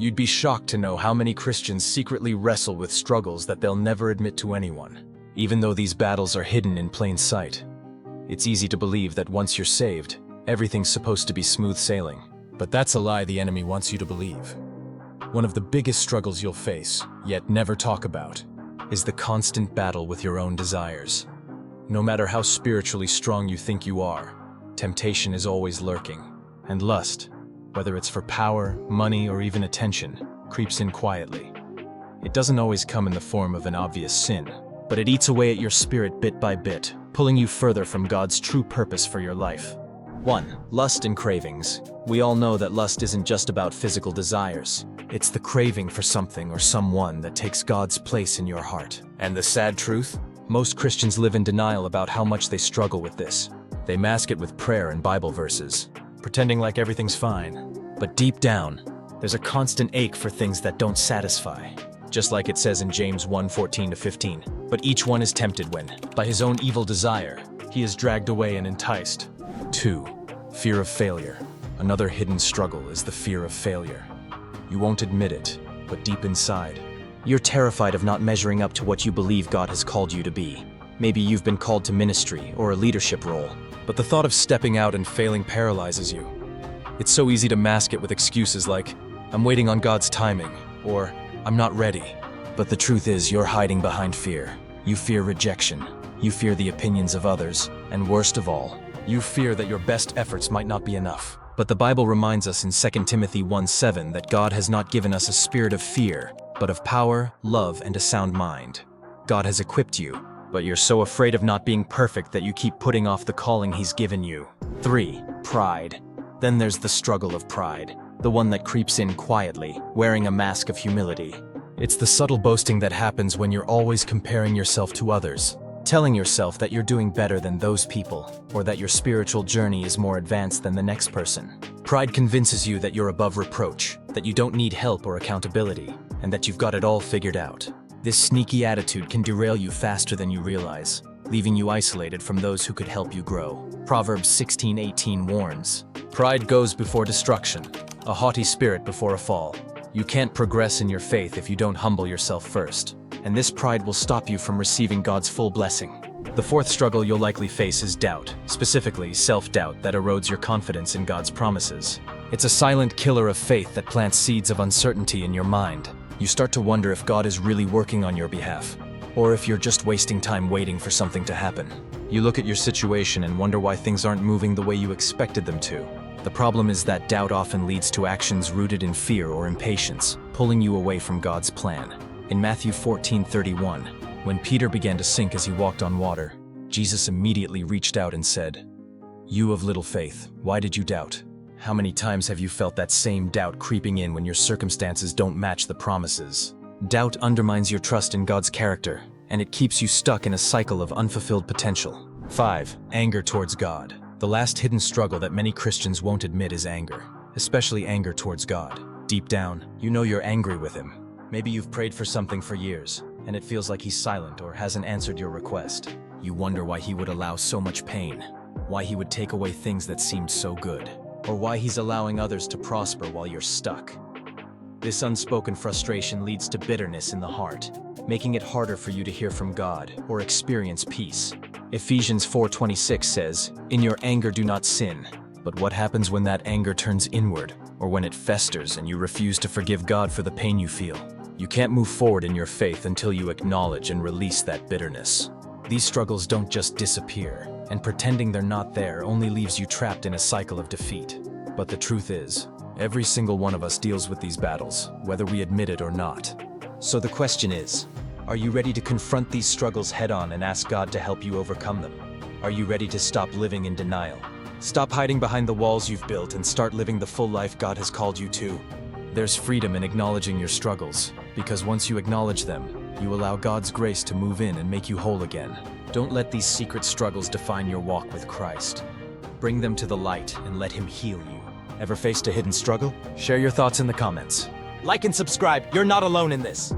You'd be shocked to know how many Christians secretly wrestle with struggles that they'll never admit to anyone, even though these battles are hidden in plain sight. It's easy to believe that once you're saved, everything's supposed to be smooth sailing. But that's a lie the enemy wants you to believe. One of the biggest struggles you'll face, yet never talk about, is the constant battle with your own desires. No matter how spiritually strong you think you are, temptation is always lurking, and lust, whether it's for power, money, or even attention, creeps in quietly. It doesn't always come in the form of an obvious sin, but it eats away at your spirit bit by bit, pulling you further from God's true purpose for your life. 1. Lust and cravings. We all know that lust isn't just about physical desires. It's the craving for something or someone that takes God's place in your heart. And the sad truth? Most Christians live in denial about how much they struggle with this. They mask it with prayer and Bible verses, pretending like everything's fine. But deep down, there's a constant ache for things that don't satisfy. Just like it says in James 1:14-15. But each one is tempted when, by his own evil desire, he is dragged away and enticed. 2. Fear of failure. Another hidden struggle is the fear of failure. You won't admit it, but deep inside, you're terrified of not measuring up to what you believe God has called you to be. Maybe you've been called to ministry or a leadership role, but the thought of stepping out and failing paralyzes you. It's so easy to mask it with excuses like, "I'm waiting on God's timing," or "I'm not ready." But the truth is, you're hiding behind fear. You fear rejection. You fear the opinions of others. And worst of all, you fear that your best efforts might not be enough. But the Bible reminds us in 2 Timothy 1:7 that God has not given us a spirit of fear, but of power, love, and a sound mind. God has equipped you, but you're so afraid of not being perfect that you keep putting off the calling He's given you. 3. Pride. Then there's the struggle of pride, the one that creeps in quietly, wearing a mask of humility. It's the subtle boasting that happens when you're always comparing yourself to others, telling yourself that you're doing better than those people, or that your spiritual journey is more advanced than the next person. Pride convinces you that you're above reproach, that you don't need help or accountability, and that you've got it all figured out. This sneaky attitude can derail you faster than you realize, leaving you isolated from those who could help you grow. Proverbs 16:18 warns, "Pride goes before destruction, a haughty spirit before a fall." You can't progress in your faith if you don't humble yourself first, and this pride will stop you from receiving God's full blessing. The 4th struggle you'll likely face is doubt, specifically self-doubt that erodes your confidence in God's promises. It's a silent killer of faith that plants seeds of uncertainty in your mind. You start to wonder if God is really working on your behalf, or if you're just wasting time waiting for something to happen. You look at your situation and wonder why things aren't moving the way you expected them to. The problem is that doubt often leads to actions rooted in fear or impatience, pulling you away from God's plan. In Matthew 14:31, when Peter began to sink as he walked on water, Jesus immediately reached out and said, "You of little faith, why did you doubt?" How many times have you felt that same doubt creeping in when your circumstances don't match the promises? Doubt undermines your trust in God's character, and it keeps you stuck in a cycle of unfulfilled potential. 5. Anger towards God. The last hidden struggle that many Christians won't admit is anger, especially anger towards God. Deep down, you know you're angry with Him. Maybe you've prayed for something for years, and it feels like He's silent or hasn't answered your request. You wonder why He would allow so much pain, why He would take away things that seemed so good, or why He's allowing others to prosper while you're stuck. This unspoken frustration leads to bitterness in the heart, making it harder for you to hear from God or experience peace. Ephesians 4:26 says, "In your anger do not sin." But what happens when that anger turns inward, or when it festers and you refuse to forgive God for the pain you feel? You can't move forward in your faith until you acknowledge and release that bitterness. These struggles don't just disappear, and pretending they're not there only leaves you trapped in a cycle of defeat. But the truth is, every single one of us deals with these battles, whether we admit it or not. So the question is, are you ready to confront these struggles head-on and ask God to help you overcome them? Are you ready to stop living in denial? Stop hiding behind the walls you've built and start living the full life God has called you to. There's freedom in acknowledging your struggles, because once you acknowledge them, you allow God's grace to move in and make you whole again. Don't let these secret struggles define your walk with Christ. Bring them to the light and let Him heal you. Ever faced a hidden struggle? Share your thoughts in the comments. Like and subscribe, you're not alone in this.